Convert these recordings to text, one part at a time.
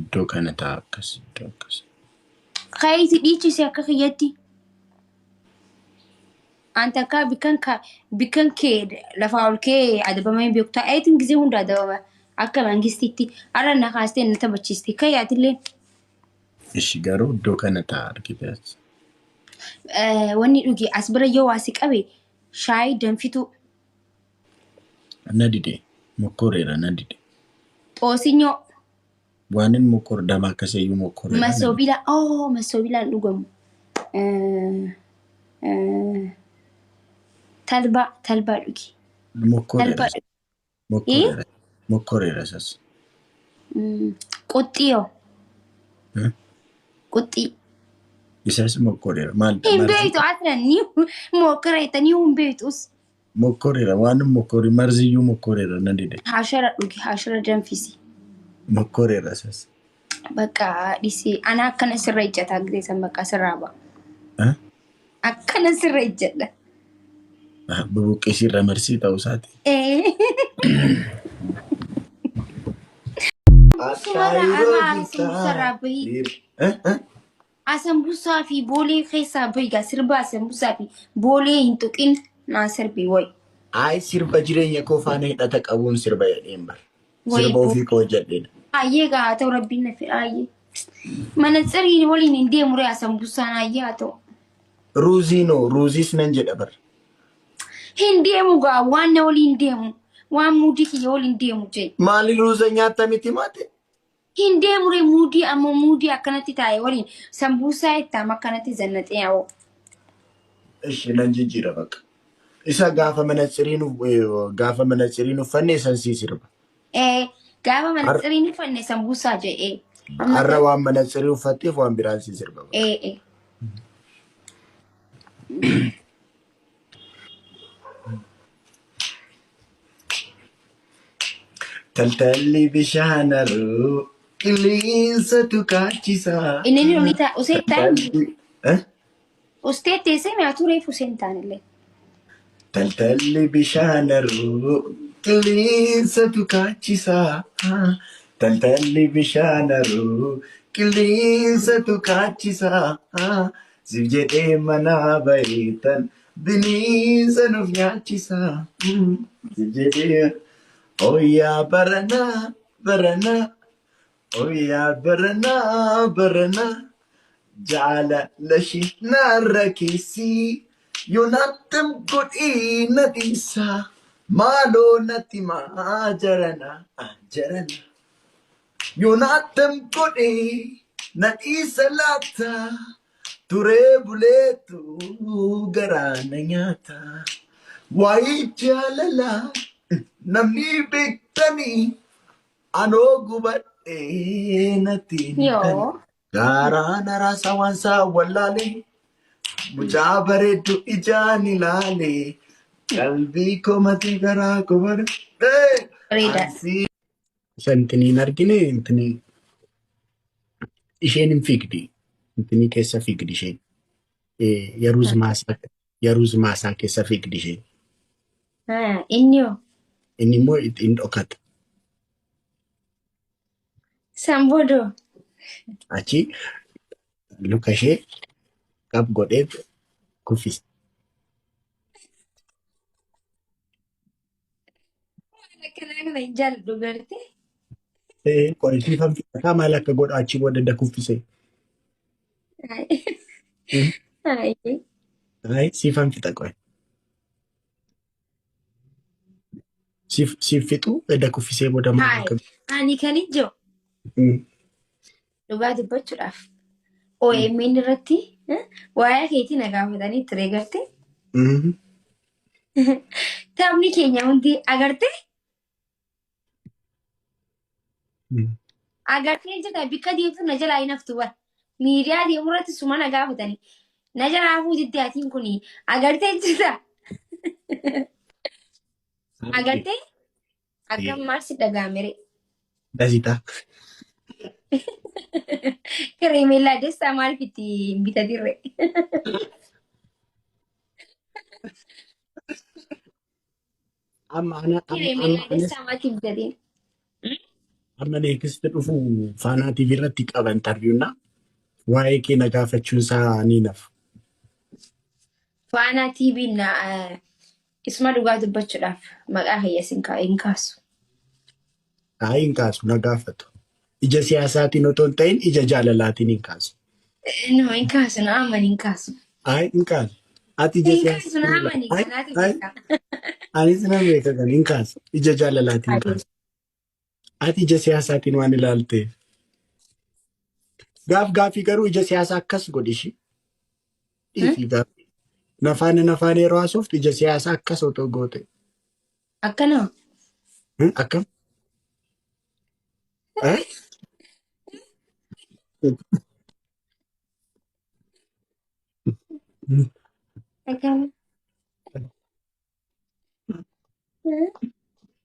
iddoo kana ta'a akkas iddoo akkas. Kaayiti dhiichisi akka kiyyatti. Anta akka bikan kee lafa ol kee adabamee beektaa eetiin gisee hunda adabama akka mangistitti ara na kaastee na taphachiisti kayyaatillee. Ishi garuu iddoo kana ta'a argitees. Wanni dhugi as bira yoo waasi qabe shaayii danfitu. Nadide mokkoreera nadide. Xoosinyo. Waanin mokkor dama akkasii mokkoreera. Masoobilaan dhugamu. Talba dhugi. Mokkoreera sas. Quxxiyo. Quxxi. Isas mokkoreera maal? Himbeetu aslan ni mokkoreeta ni himbeetus. Mokkoreera waan mokkori marziyyuu mokkoreera nadide. Hashara dhugi hashara danfisi. Mokkoreera sas. Bakka dhisi ana akkana sirra ijjata gideessan bakka sirraa ba'a. Akkana sirra ijjadha. Bubuqqisiirra marsii ta'uu isaati. Asambusaa fi boolee keessaa bahiga sirba asambusaa fi boolee hin tuqin naa sirbi wayi. Ay sirba jireenya koo faana hidhata qabuun sirba jedheen bar. Sirba ofii koo jedhedha. Ayyee gaa ta'u rabbiin na fedha ayyee. Manatsirii waliin hin deemure asambusaan ayyee haa ta'u. Ruuziis nan jedha bar. Hin deemu gaa waan na waliin deemu waan muudii kiyya waliin deemu jee. Maali ruuza nyaata miti maate? Hin deemure muudii amma muudii akkanatti taa'e waliin sambuusaa ittaam akkanatti zannaxee yaa'u. Ishi nan jijjiira bakka. Isa gaafa manatsiriin uffanne sansii sirba. Gaafa manatsiriin uffanne sambuusaa jedhee. Har'a waan manatsirii uffatteef waan biraan sii sirba. Taltalli bishaanaruu qilleensa tukaachisa. Inni ni ta'a usee taa'e. Ustee teessee mi'aatu reefu usee hin taanillee. Taltalli bishaanaruu qilleensa tukaachisa. Taltalli bishaanaruu qilleensa tukaachisa. Siif jedhee manaa bareetan bineensa nuuf nyaachisa. Siif jedhee Oya barana, oya barana, jala lashi narakisi, yonatam kodi natisa, malo natima jarana, yonatam kodi natisa lata, ture buletu garana nyata, wai jalala. Namni beektanii anoo gubadhee natti hintani. Gaaraan araasaa waan isaa wallaalee mucaa bareeddu ijaan ilaalee qalbii koo matii garaa koo badhee. Santiniin argine intini isheen hin fiigdi. Intini keessa fiigdi isheen. Yaruuz maasaa keessa fiigdi isheen. Inniyoo. Inni immoo ittiin dhokata. Samboodoo. Achi luka ishee qab godhee kuffise. Akkanaa kana hin jaalladhu gartee. Qoritiifan fixataa maal akka godha achi booda da kuffise. Siifan fixa qoe. Siif fixu edda kuffisee booda maal akka. Ani kan ijoo. Dhugaa dubbachuudhaaf. OMN irratti waa'ee keetii na gaafatanii ture gartee. Taphni keenya hundi agartee. Agartee jirta bikka deemtu na jalaa hin haftu bara. Miidiyaa deemu irratti suma na gaafatanii. Na jalaa hafuu jiddii atiin kuni agartee jirta. Agartee akkam maal si dhagaamere. Dasita. Kirimeellaa dessaa maaliif itti bitatirre? Kirimeellaa dessaa maaliif bitatin? amma neekist dhufu Faanaa TV irratti qaba interviewna waa'ee kee nagaafachuun isaa ni nafu. Faanaa TV na isma dhugaa dubbachuudhaaf maqaa hayyasin hin kaasu. Hin kaasu nagaafatu. Ija siyaasaatiin otoo hin ta'in ija jaalalaatiin hin kaasu. No, hin kaasu na aman hin kaasu. Hin kaasu. Ati ija Hin kaasu na aman hin kaasu. Anis nan beeka kan hin kaasu. Ija jaalalaatiin kaasu. Ati ija siyaasaatiin waan ilaalteef. Gaaffii garuu ija siyaasaa akkas godhishi. Dhiifii gaaffii. Nafaan yeroo haasoftu ija siyaasaa akkas otoo goote. Akkana. Akkam? Akkana.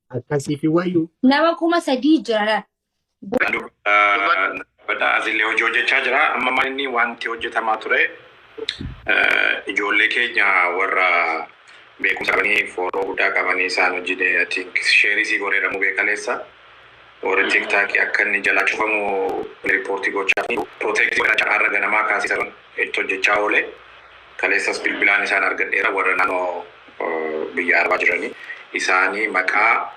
Akkasii fi wayyuu. Nama 3,000 jira. Bada azillee hojii hojjechaa jira. Amma malinni wanti hojjetamaa ture ijoollee keenya warra beekumsa qabanii fooloo guddaa qabanii isaan hojii I think sheerisii godheedhamu beekaleessa. Warri tiktaakii akka inni jalaa cufamu riippoortii gochaa fi prootektii godhachaa har'a ganamaa kaasisan itti hojjechaa oole. Kaleessas bilbilaan isaan argadheera warra naannoo biyya arbaa jiranii. Isaanii maqaa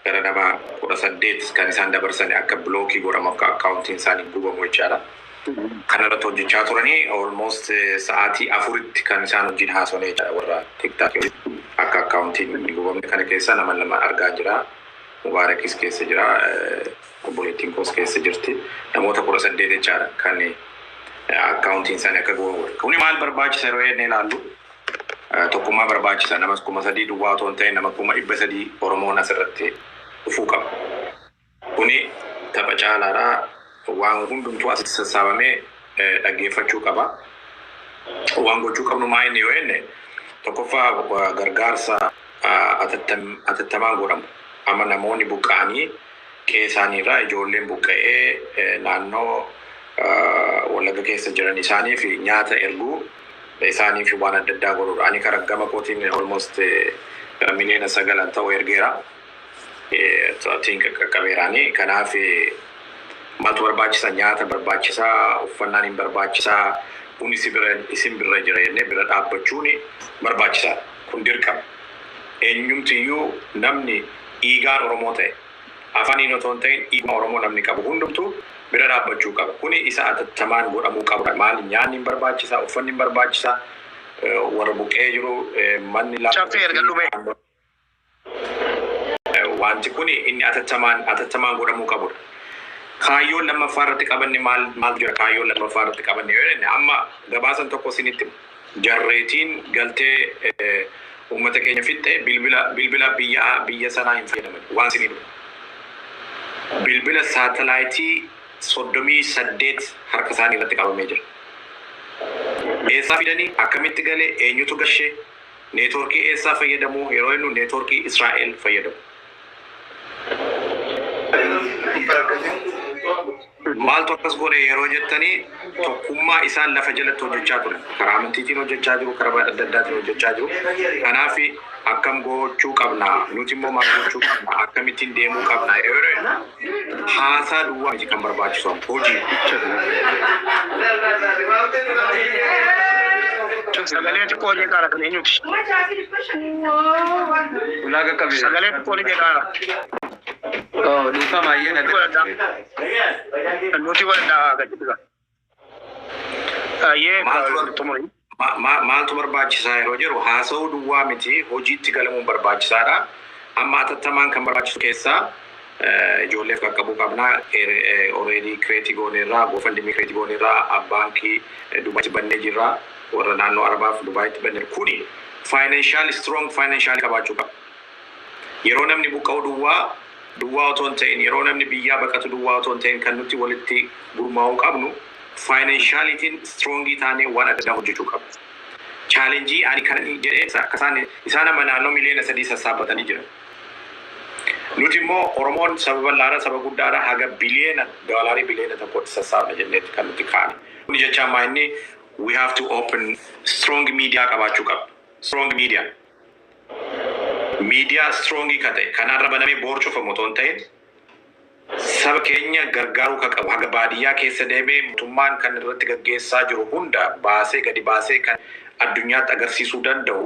gara nama 18 kan isaan dabarsanii akka blookii godhamu akka akkaawuntiin isaanii gubamu jechaadha. Kanarratti hojjechaa turanii almost sa'aatii 4tti kan isaan wajjin haasofne jechaadha warra tiktaakii akka akkaawuntiin gubamne kana keessa nama 2 argaa jira. Mubaarakis keessa jira, obboleettiin koos keessa jirti. Namoota 18 jechaadha kan akkaawuntiin isaanii akka gubamu. Kuni maal barbaachisa yeroo inni ilaallu? Tokkummaa barbaachisa namas 3,000 duwwaa otoo hin ta'in nama 300 Oromoon asirratti dhufuu qaba. Kuni tapha caalaadhaa waan hundumtuu asitti sassaabamee dhaggeeffachuu qaba. Waan gochuu qabnu maa inni yoo jenne tokkoffaa gargaarsa atattamaan godhamu. Amma namoonni buqqa'anii qe'ee isaaniirraa ijoolleen buqqa'ee naannoo Wallagga keessa jiran isaaniif nyaata erguu isaaniif waan adda addaa godhuudha. Ani karaa gama kootiin almost miliyoona 9 ta'uu ergeera. Ta'atiin qaqqabeeraanii kanaaf maaltu barbaachisa nyaata barbaachisaa uffannaan hin barbaachisaa kun isin bira jira jennee bira dhaabbachuun barbaachisaadha. Kun dirqama. Eenyumtiyyuu namni dhiigaan Oromoo ta'e afaaniin otoo hin ta'in dhiiga Oromoo namni qabu hundumtuu bira dhaabbachuu qaba. Kuni isa atattamaan godhamuu qaba. Maali nyaanni hin barbaachisaa uffanni hin barbaachisaa warra buqqee jiru manni wanti kuni inni atattamaan godhamuu qabudha. Kaayyoon lammaffaa irratti qabanne maal jira kaayyoon lammaffaa irratti qabanne yoo jenne amma gabaasan tokko isinitti jarreetiin galtee uummata keenya fixxe bilbila biyya sanaa hin fayyadaman waan isinii dhufu. Bilbila saatalaayitii 38 harka isaanii irratti qabamee jira. Eessaa fidanii akkamitti galee eenyutu gashee neetwoorkii eessaa fayyadamu yeroo inni neetwoorkii Israa'el fayyadamu. Maaltu akkas godhe yeroo jettanii tokkummaa isaan lafa jalatti hojjechaa ture. Karaa amantiitiin hojjechaa jiru, karaa adda addaatiin hojjechaa jiru. Kanaaf akkam gochuu qabna, nuti immoo maal gochuu qabna, akkamittiin deemuu qabna. Haasaa duwwaa miti kan barbaachisu hojii. Sagalee xiqqoo hojii gaara kan eenyuti? Sagalee xiqqoo hojii gaara. Duukaa baay'ee Nuti waldaa gajjibaa. Maaltu barbaachisaa yeroo jiru haasa'uu duwwaa miti hojiitti galamuun barbaachisaadha. Amma atattamaan kan barbaachisu keessaa ijoolleef qaqqabuu qabnaa already kireetii gooneerraa GoFundMe kireetii gooneerraa baankii Dubaayitti bannee jirraa warra naannoo Arabaaf Dubaayitti bannee kuni strong financial qabaachuu qaba. Yeroo namni buqqa'u duwwaa otoo hin ta'in yeroo namni biyyaa baqatu duwwaa otoo hin ta'in kan nuti walitti gurmaa'uu qabnu financialitiin strongii taanee waan adda addaa hojjechuu qabna. Challengii ani kan jedhee akka isaan amma naannoo miliyoona 3 sassaabatanii jiran. Nuti immoo Oromoon saba bal'aadha saba guddaadha haga doolaarii biliyoona 1 sassaabna jenneetti kan nuti kaane. Kuni jecha ammaa inni we have to open strong media qabaachuu qabna. Strong media. Media strongi kan ta'e kanarra banamee boor cufamu otoo hin ta'in saba keenya gargaaruu ka qabu haga baadiyyaa keessa deemee mootummaan kan irratti gaggeessaa jiru hunda baasee gadi baasee kan addunyaatti agarsiisuu danda'u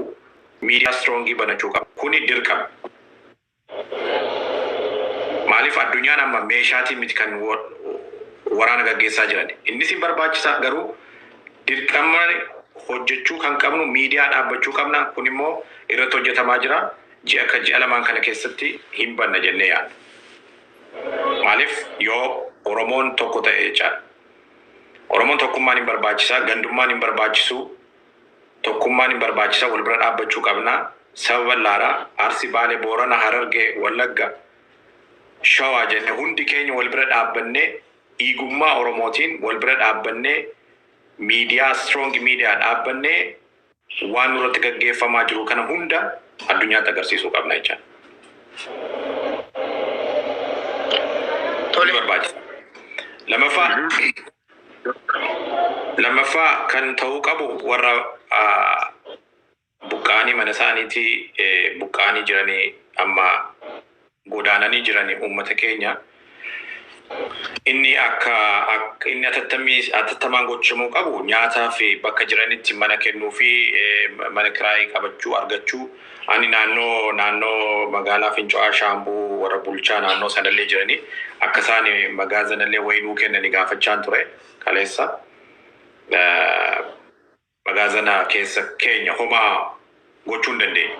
miidiyaa stroongii banachuu qaba. Kuni dirqama. Maaliif addunyaan amma meeshaatiin miti kan waraana gaggeessaa jiran. Innis hin barbaachisaa garuu dirqama hojjechuu kan qabnu miidiyaa dhaabbachuu qabna. Kun immoo irratti hojjetamaa jira. Ji'a lamaan kana keessatti hin banna jennee yaadna. Maaliif yoo Oromoon tokko ta'ee jecha Oromoon tokkummaan hin barbaachisaa, gandummaan hin barbaachisu, tokkummaan hin barbaachisaa, wal bira dhaabbachuu qabna. Saba bal'aadhaa Arsii, Baalee, Boorana, Harargee, Wallagga, Shawaa jenne hundi keenya wal bira dhaabbannee dhiigummaa Oromootiin wal bira dhaabbannee miidiyaa strong miidiyaa dhaabbannee waan nurratti gaggeeffamaa jiru kana hunda addunyaatti agarsiisuu qabna jecha. Tole barbaachisa. Lamaffaa kan ta'uu qabu warra buqqaanii mana isaaniitii buqqaanii jiranii amma godaananii jiranii uummata keenya inni akka inni atattamaan gochamuu qabu nyaataa fi bakka jiranitti mana kennuu fi mana kiraayii qabachuu argachuu. Ani naannoo magaalaa Fincaa'aa Shaambuu warra bulchaa naannoo sanallee jiranii akka isaan magaazanallee wayinuu kennanii gaafachaan ture kaleessa. Magaazana keessa keenya homaa gochuu hin dandeenyu.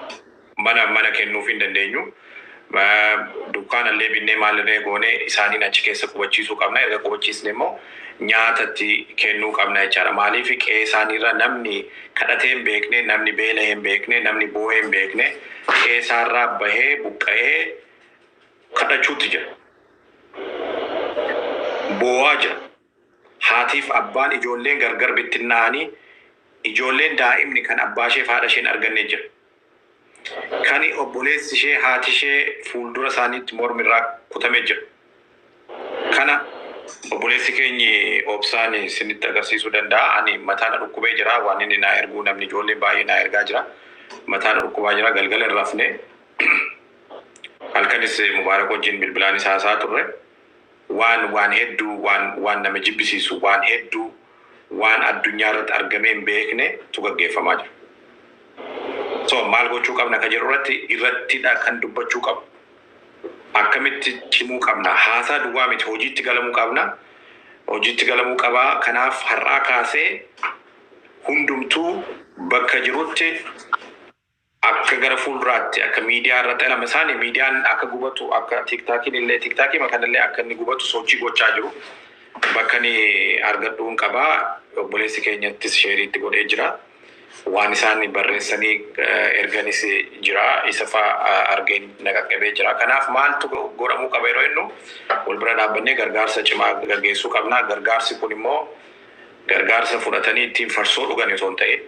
Mana kennuuf hin dandeenyu. Dukkaanallee binnee maalirree goonee isaaniin achi keessa qubachiisuu qabna. Erga qubachiisne immoo nyaatatti kennuu qabna jechaadha. Maaliif qe'ee isaaniirra namni kadhatee hin beekne, namni beela'ee hin beekne, namni boo'ee hin beekne qe'ee isaarraa bahee buqqa'ee kadhachuutti jira. Boo'aa jira. Haatiif abbaan ijoolleen gargar bittinnaa'anii ijoolleen daa'imni kan abbaa ishee fi haadha isheen arganne jira. Kan obboleessi ishee haati ishee fuuldura isaaniitti mormirraa kutamee jira. Kana obboleessi keenyi obsaan isinitti agarsiisuu danda'a. Ani mataan dhukkubee jira waan inni naa erguu namni ijoollee baay'ee naa ergaa jira. Mataan dhukkubaa jira galgala hin rafne. Halkanis Mubaarak wajjin bilbilaanis haasaa turre. Waan hedduu waan nama jibbisiisu waan hedduu waan addunyaa irratti argamee hin beekne tu gaggeeffamaa jira. So maal gochuu qabna ka jedhu irrattidha kan dubbachuu qabna. Akkamitti cimuu qabna. Haasaa duwwaa miti hojiitti galamuu qabna. Hojiitti galamuu qabaa. Kanaaf har'aa kaasee hundumtuu bakka jirutti akka gara fuulduraatti akka miidiyaa irratti elama isaanii miidiyaan akka gubatu akka tiiktaakii makanallee akka inni gubatu sochii gochaa jiru. Bakka ni argadhuun qabaa. Obboleessi keenyattis sheeriitti godhee jira. Waan isaan barreessanii erganis jira. Isa fa'aa argeen naqaqabee jira. Kanaaf maaltu godhamuu qaba yeroo jennu wal bira dhaabbannee gargaarsa cimaa gaggeessuu qabna. Gargaarsi kun immoo gargaarsa fudhatanii ittiin farsoo dhugan osoo hin ta'in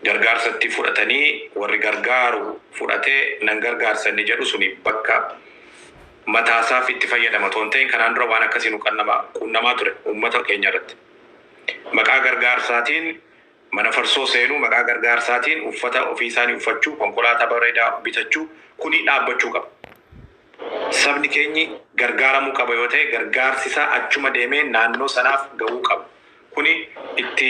gargaarsa itti fudhatanii warri gargaaru fudhatee nan gargaarsa inni jedhu suni bakka mataasaaf itti fayyadama osoo hin ta'in kanaan dura waan akkasii nu qunnamaa ture uummata keenya irratti. Maqaa gargaarsaatiin mana farsoo seenuu maqaa gargaarsaatiin uffata ofii isaanii uffachuu konkolaataa bareedaa bitachuu kuni dhaabbachuu qaba. Sabni keenyi gargaaramuu qaba yoo ta'e gargaarsi isaa achuma deemee naannoo sanaaf gahuu qaba. Kuni itti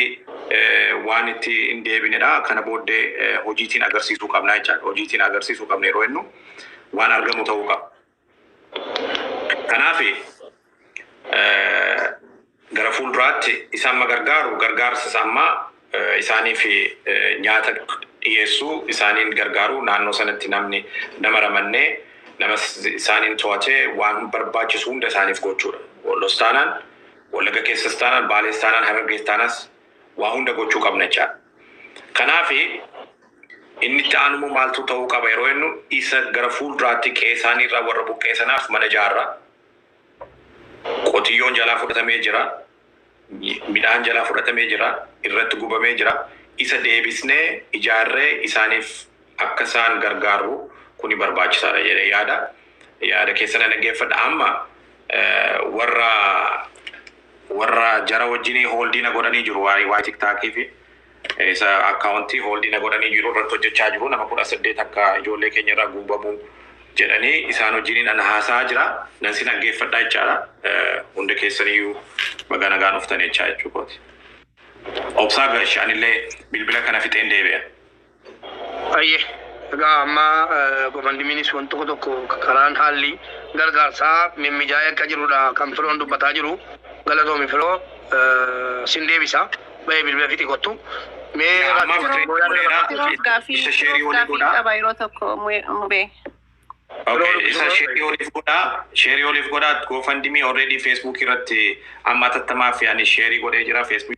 waan itti hin deebinedha. Kana booddee hojiitiin agarsiisuu qabna jechaadha. Hojiitiin agarsiisuu qabna yeroo jennu waan argamu ta'uu qaba. Kanaaf gara fuulduraatti isaan gargaaru gargaarsa amma isaaniif nyaata dhiyeessuu isaaniin gargaaru naannoo sanatti nama ramannee nama isaaniin to'atee waan barbaachisu hunda isaaniif gochuudha. Wallos taanaan Wallagga keessas taanaan Baalees taanaan Harargees taanas waa hunda gochuu qabna jechaadha. Kanaaf inni itti aanumu maaltu ta'uu qaba yeroo jennu isa gara fuulduraatti qe'ee isaaniirraa warra buqqee sanaaf mana ijaarraa. Qotiyyoon jalaa fudhatamee jira. Midhaan jalaa fudhatamee jira. Irratti gubamee jira. Isa deebisnee ijaarree isaaniif akka isaan gargaaru kuni barbaachisaadha jedhee yaada keessan dhaggeeffadha. Amma warra jara wajjinii hooldiina godhanii jiru waa tiktaakii fi isa akkaawuntii hooldiina godhanii jiru irratti hojjechaa jiru nama 18 akka ijoollee keenya irraa guubamuu jedhanii isaan wajjiniin ana haasaa jira. Nan sin dhaggeeffadhaa jechaadha. Hunda keessaniyyuu baga nagaan uftan jechaa jechuukooti. Obsaa gash anillee bilbila kana fixeen deebi'a. Ayyee. Egaa amma komandimiinis wanti tokko karaan haalli gargaarsaa mimmijaa'ee akka jirudha kan firoon dubbataa jiru. Galatoomi firoo sin deebisa. Ba'ee bilbila fixi kottu. Isa sheerii olii godhaa. Sheerii oliif godhaa. GoFundMe already Facebook irratti amma tattamaa fi ani sheerii godhee jira Facebook.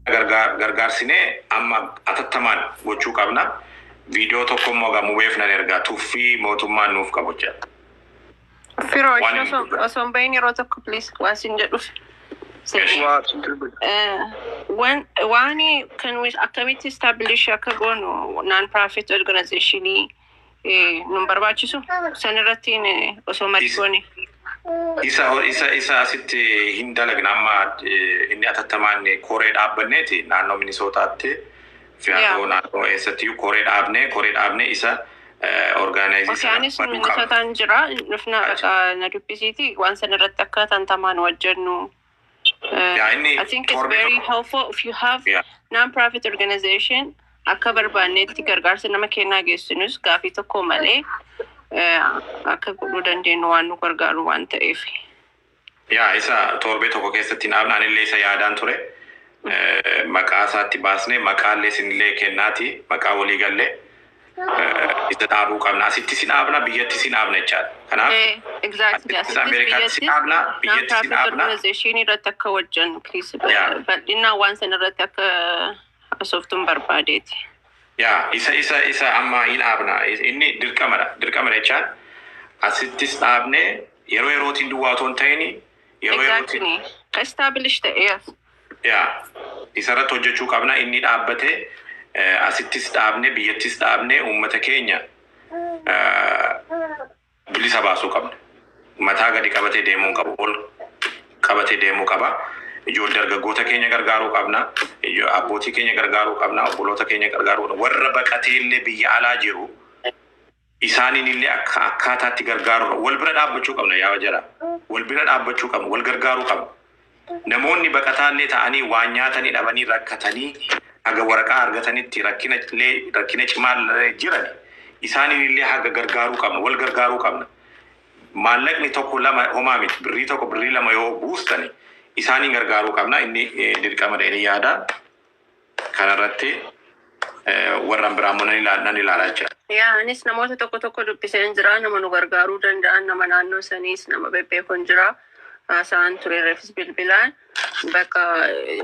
Gargaarsine amma atattamaan gochuu qabna. Video tokko immoo gamuweef nan ergaa tuffii mootummaan nuuf qabu jira. Firoo osoo hin bahin yeroo tokko please waan sin jedhuuf. Waani kan akkamitti establish akka goonu non-profit organizationii nun barbaachisu sanirratti osoo marigooni. Isa asitti hin dalagna amma inni atattamaan koree dhaabbanneeti naannoo Minisootaatti fiatoo naannoo eessatti koree dhaabne isa organize isa. Anis Minisootaan jira dhufna na dubbisiiti waan sanirratti akka tantamaan wajjannu. I think it's very helpful if you have non-profit organization akka barbaanneetti gargaarsa nama kennaa geessinus gaafii tokko malee akka godhuu dandeenyu waan nu gargaaru waan ta'eef. Isa torbee tokko keessatti naafnaan illee isa yaadaan ture. Maqaa isaatti baasnee maqaallee sinillee kennaati maqaa walii gallee isa dhaabuu qabna. Asitti sin dhaabna biyyatti sin dhaabna jechaadha. Kanaaf Ameerikaatti sin dhaabna biyyatti sin dhaabna. Organization irratti akka wajjan please bal'inaan waan san irratti akka haasoftuun barbaadeeti. Isa amma hin dhaabna inni dirqama jechaan asittis dhaabne yeroo yerootiin duwwaa otoo hin ta'in yeroo yerootiin establish ta'e. Isarratti hojjechuu qabna inni dhaabbate asittis dhaabne biyyattis dhaabne uummata keenya bilisa baasuu qabna. Mataa gadi qabatee deemuu qabu ol qabatee deemuu qaba. Ijoollee dargaggoota keenya gargaaruu qabna. Abbootii keenya gargaaruu qabna. Obboloota keenya gargaaruu qabna. Warra baqatee illee biyya alaa jiru isaaniin illee akkaataatti gargaaruu wal bira dhaabbachuu qabna yaa jara. Wal bira dhaabbachuu qabna. Wal gargaaruu qabna. Namoonni baqataallee ta'anii waan nyaatanii dhabanii rakkatanii haga waraqaa argatanitti rakkina cimaa jiran isaaniin illee haga gargaaruu qabna. Wal gargaaruu qabna. Maallaqni tokko lama homaa miti birrii tokko birrii lama yoo buustani isaaniin gargaaruu qabna. Inni dirqama dheedhee yaada kanarratti warran biraan nan ilaalaa jira. Anis namoota tokko dubbiseen jira nama nu gargaaruu danda'an nama naannoo saniis nama bebbeekon jira. Haasaan ture reefis bilbilaan bakka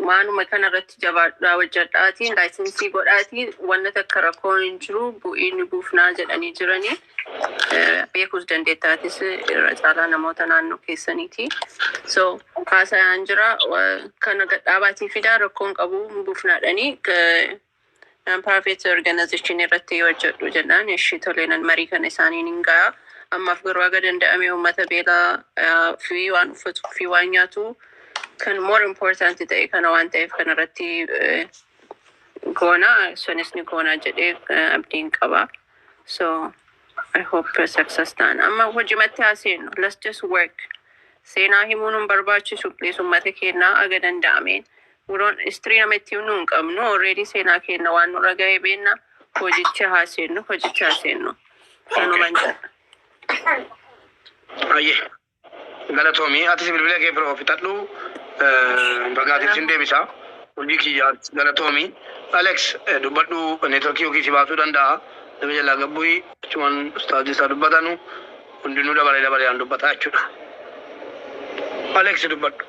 maanuma kanarratti jabaadhaa hojjedhaatiin laayisensii godhaatiin wanta takka rakkoo hin jiru bu'iinni buufnaa jedhanii jiranii beekuus dandeettaatis irra caalaa namoota naannoo keessaniiti. So haasayaan jira kana gadhaabaatii fidaa rakkoon qabu buufnaadhanii non-profit organization irratti hojjedhu jennaan ishii toleenan marii kana isaaniin hin ga'a. Ammaaf garuu aga danda'ame uummata beelaa fi waan uffatuu fi waan nyaatu kan more important ta'e kana waan ta'eef kanarratti goona sunis ni goona jedhee abdiin qaba. So I hope success ta'an. Amma hojimatti haaseennu let's just work. Seenaa himuun hin barbaachisu please uummata kennaa aga danda'ameen. Wuroon istirii namatti himnu hin qabnu already seenaa kenna waan nurra ga'ee beenna hojicha haaseennu. Kanumaan jedha. Ayyee. Galatoomi ati bilbila kee firoo fixadhu bagaatiin sin deebisa. Hojii kiyyaa galatoomi. Alex dubbadhu neetworkii yookiin si baasuu danda'a. Nama jalaa gabbuyi achumaan ustaazii isaa dubbatanu hundinuu dabalee dubbataa jechuudha. Alex dubbadhu.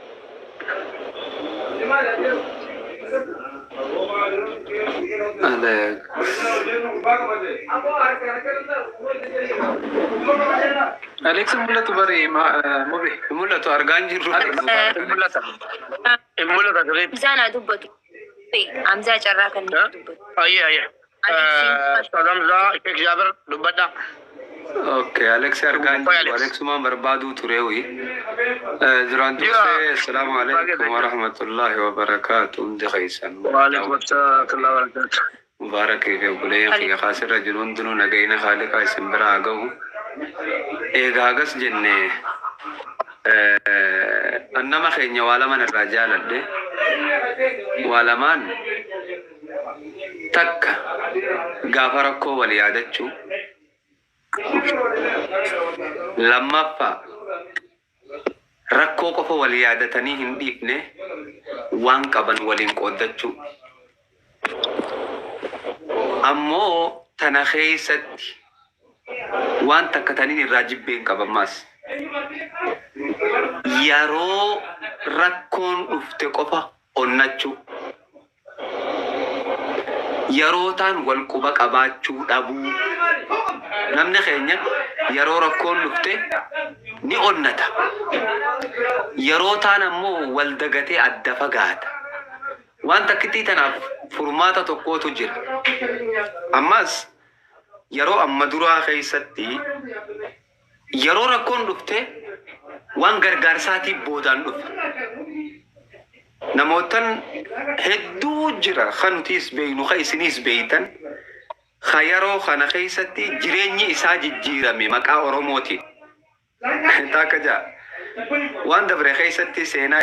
Alex mul'atu bari mobe mul'atu argaan jirru mul'ata ture. Isaanaa dubbatu. Amzaa carraa kan dubbatu. Ayyee. Ustaaz Hamzaa Sheekh Jaabir dubbadha. اوكي اليكس ارغان اليكس ما بربادو تريوي زران دوسي السلام عليكم ورحمة الله وبركاته اندي خيسان وعليكم السلام ورحمة الله وبركاته مبارك في بولين في خاسر رجلون دنو نغينا خالق اسم براغو ايغاغس جنة انما خيني والا من الرجال ده والا من تك غافركو وليادتشو لما فا ركو قفا وليادتني هنديفنه وان قبن ولين قودتشو امو تنخيست وان تكتنين الراجب بين قبماس يارو ركون افتقفا onnachuu yeroo taan wal quba qabaachuu dhabuu namni keenya yeroo rakkoon dhufte ni onnata yeroo taan ammoo wal dagatee adda fagaata waan takkitii tanaaf furmaata tokkootu jira ammas yeroo amma duraa keessatti yeroo rakkoon dhufte waan gargaarsaatiif boodaan dhufa namoota hedduu jira khantiis beeynu khaisinis beeytan khayaroo khana keessatti jireenyi isaa jijjiirame maqaa oromooti taakaja waan dabre keessatti seenaa